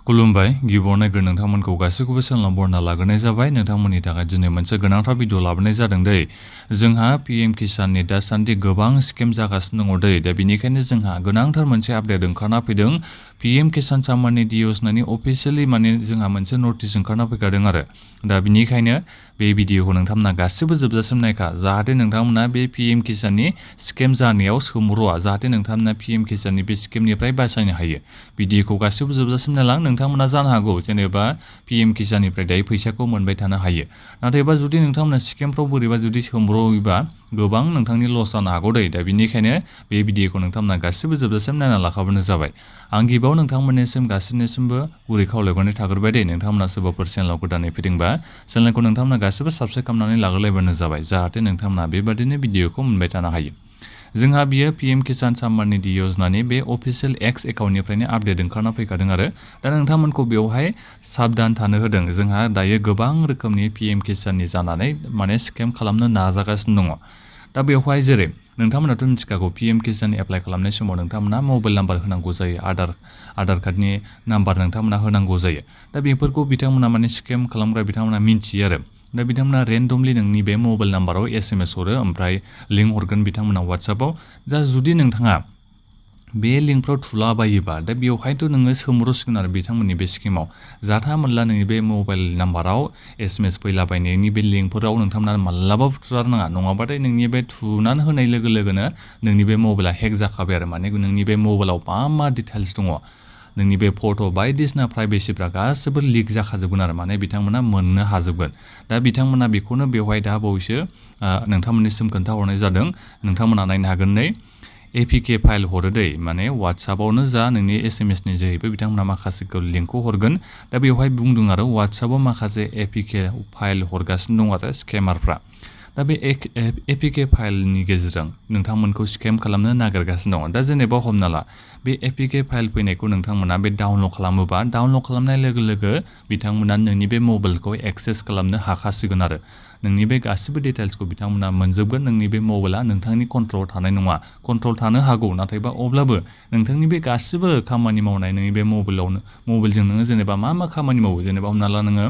खुलुमबाय गिबियावनो नोंथांमोनखौ गासैखौबो चेनेलाव बरना लाग्रोनाय जाबाय नोंथांमोननि थाखाय दिनै मोनसे गोनांथार भिडिअ लाबोनाय जादों दै जोंहा पीएम किसाननि दासान्दि गोबां स्किम जागासिनो दङ दै दा बेनिखायनो जोंहा गोनांथार मोनसे आपडेट ओंखारना फैदों पीएम किसान सम्माननि योजनानि अफिशियली माने जोंहा मोनसे नोटिस ओंखारना फैखादों आरो दा बेनिखायनो बे भिडिअखौ नोंथांमोना गासिबो जोबजासिम नायखा जाहाथे नोंथांमोना बे पीएम किसाननि स्किम जानायाव सोमरुआ जाहाथे नोंथांमोना पीएम किसाननि बे स्किमनिफ्राय बासायनो हायो भिडिअखौ गासिबो जोबजासिम नायलां नोंथांमोना जानो हागौ जेनेबा पीएम किसाननिफ्राय दायो फैसाखौ मोनबाय थानो हायो नाथायबा जुदि नोंथांमोना स्किमफ्राव बोरैबा जुदि सोमब्रयोबा गोबां नोंथांनि लस जानो हागौ दै दा बेनिखायनो बे भिडिअखौ नोंथांमोना गासिबो जोबजासिम नायना लाखाबानो जाबाय आं गिबियाव नोंथांमोननिसिम गासिनिसिमबो गुरै खावलायहरनाय थाग्रोबाय दे नोंथांमोना सोरबाफोर चेनेलाव गोदानै फैदोंबा चेनेलखौ नोंथांमोना गासिबो साबस्क्राइब खालामनानै लाग्रोलायबानो जाबाय जाहाथे नोंथांमोना बेबादिनो भिडिअखौ मोनबाय थानो हायो जोंहा बियो पीएम किसान सम्माननि योजनानि बे अफिशियेल एक्स एकाउन्टनिफ्रायनो आपडेट ओंखारना फैखादों आरो दा नोंथांमोनखौ बेवहाय साबधान थानो होदों जोंहा दायो गोबां रोखोमनि पीएम किसाननि जानानै माने स्केम खालामनो नाजागासिनो दङ दा बेवहाय जेरै नोंथांमोनाथ' मिथिखागौ पीएम किसान एप्लाइ खालामनाय समाव नोंथांमोना मबाइल नाम्बार होनांगौ जायो आधार कार्डनि नाम्बार नोंथांमोना होनांगौ जायो दा बेफोरखौ बिथांमोना माने स्केम खालामग्रा बिथांमोना मिन्थियो आरो दा बिथांमोना रेन्डमलि नोंनि बे मबाइल नाम्बाराव SMS हरो ओमफ्राय लिंक हरगोन बिथांमोना WhatsAppआव दा जुदि नोंथाङा बे लिंकफ्राव थुलाबायोबा दा बेवहायथ' नोङो सोमब्रसिगोन आरो बिथांमोननि बे स्किमाव जाथा मोनला नोंनि बे मबाइल नाम्बाराव SMS फैलाबायनायनि बे लिंकफोराव नोंथांमोना मालाबाबो थुथारनाङा नङाबाथाय नोंनि बे थुनानै होनाय लोगो लोगोनो नोंनि बे मबाइला हेक जाखाबाय आरो माने नोंनि बे मबाइलाव मा डिटेल्स दङ नोंनि बे फट' बायदिसिना प्राइभेसिफ्रा गासिबो लिक जाखाजोबगोन आरो माने बिथांमोना मोननो हाजोबगोन दा बिथांमोना बेखौनो बेवहाय दा बावैसो नोंथांमोननिसिम खोन्थाहरनाय जादों नोंथांमोना नायनो हागोन नै APK फाइल हरो दै माने WhatsAppआवनो जा नोंनि SMSनि जोहैबो बिथांमोना माखासेखौ लिंकखौ हरगोन दा बेवहाय बुंदों आरो WhatsAppआव माखासे APK फाइल हरगासिनो दं आरो स्केमारफ्रा दा बे APK फाइलनि गेजेरजों नोंथांमोनखौ स्केम खालामनो नागिरगासिनो दङ दा जेनेबा हमना ला बे APK फाइल फैनायखौ नोंथांमोना बे डाउनलड खालामोबा डाउनलड खालामनाय लोगो लोगो बिथांमोना नोंनि बे मबाइलखौ एक्सेस खालामनो हाखासिगोन आरो नोंनि बे गासिबो डिटेल्सखौ बिथांमोना मोनजोबगोन नोंनि बे मबाइला नोंथांनि कन्ट्रल थानाय नङा कन्ट्रल थानो हागौ नाथायबा अब्लाबो नोंथांनि बे गासिबो खामानि मावनाय नोंनि बे मबाइलजों नोङो जेनेबा मा खामानि मावो जेनेबा हमना ला नोङो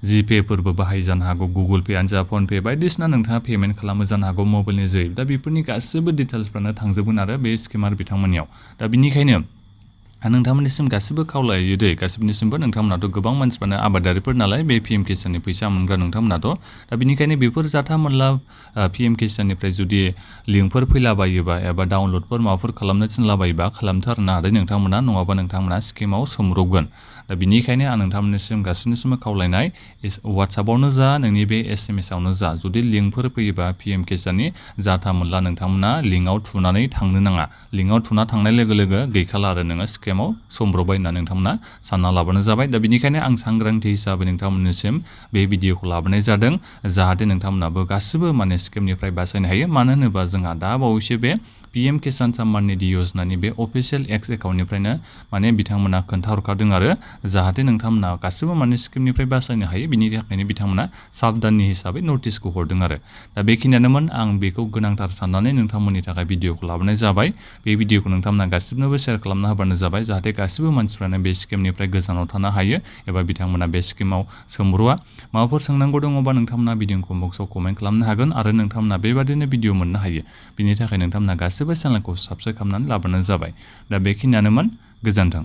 जिपे फोरबो बाहाय जानो हागौ गुगल पेआनो जा फन पे बायदिसिना नोंथाङा पेमेन्ट खालामो जानो हागौ मबाइलनि जोहै दा बेफोरनि गासिबो डिटेल्सफ्रानो थांजोबगोन आरो बे स्केमार बिथांमोननियाव दा बिनिखायनो नोंथांमोननिसिम गासिबो खावलायो दै गासिबनिसिमबो नोंथांमोनाथ' गोबां मानसिफ्रानो आबादारिफोर नालाय बे पीएम किसाननि फैसा मोनग्रा नोंथांमोनाथ' दा बिनिखायनो बेफोर जाथा मोनला पीएम किसाननिफ्राय जुदि लिंकफोर फैलाबायोबा एबा डाउनलडफोर माबाफोर खालामनो थिनलाबायोबा खालामथारनो हादों नोंथांमोना नङाबा नोंथांमोना स्किमाव सोमब्रबगोन दा बिनिखायनो आं नोंथांमोननिसिम गासिनिसिमबो खावलायनाय WhatsAppआवनो जा नोंनि बे SMSआवनो जा जुदि लिंकफोर फैयोबा पीएम किसाननि जाथा मोनला नोंथांमोना लिंकआव थुनानै थांनो नाङा लिंकआव थुना थांनाय लोगो लोगो गैखाला आरो नोङो स्केमाव सोमब्रबाय होनना नोंथांमोना सानना लाबानो जाबाय दा बिनिखायनो आं सांग्रांथि हिसाबै नोंथांमोननिसिम बे भिडिअखौ लाबोनाय जादों जाहाथे नोंथांमोनाबो गासिबो माने स्केमनिफ्राय बासायनो हायो मानो होनोबा जोंहा दा बावैसो बे पीएम किसान सम्माननि योजनानि बे अफिशियेल एक्स एकाउन्टनिफ्रायनो माने बिथांमोना खोन्थाहरखादों आरो जाहाथे नोंथांमोना गासिबो माने स्किमनिफ्राय बासायनो हायो बिनि थाखायनो बिथांमोना साबधाननि हिसाबै नटिसखौ हरदों आरो दा बेखिनियानोमोन आं बेखौ गोनांथार साननानै नोंथांमोननि थाखाय भिडिअखौ लाबोनाय जाबाय बे भिडिअखौ नोंथांमोना गासिबनोबो शेयार खालामना होबानो जाबाय जाहाथे गासिबो मानसिफ्रानो बे स्किमनिफ्राय गोजानाव थानो हायो एबा बिथांमोना बे स्किमाव सोमब्र'आ माबाफोर सोंनांगौ दङबा नोंथांमोना भिडिअ बक्सआव कमेन्ट खालामनो हागोन आरो नोंथांमोना बेबादिनो भिडिअ मोननो हायो बिनि थाखाय नोंथांमोना गासिबो चेनेलखौ साबस्क्राइब खालामनानै लाबानो जाबाय दा बेखिनियानोमोन गोजोन्थों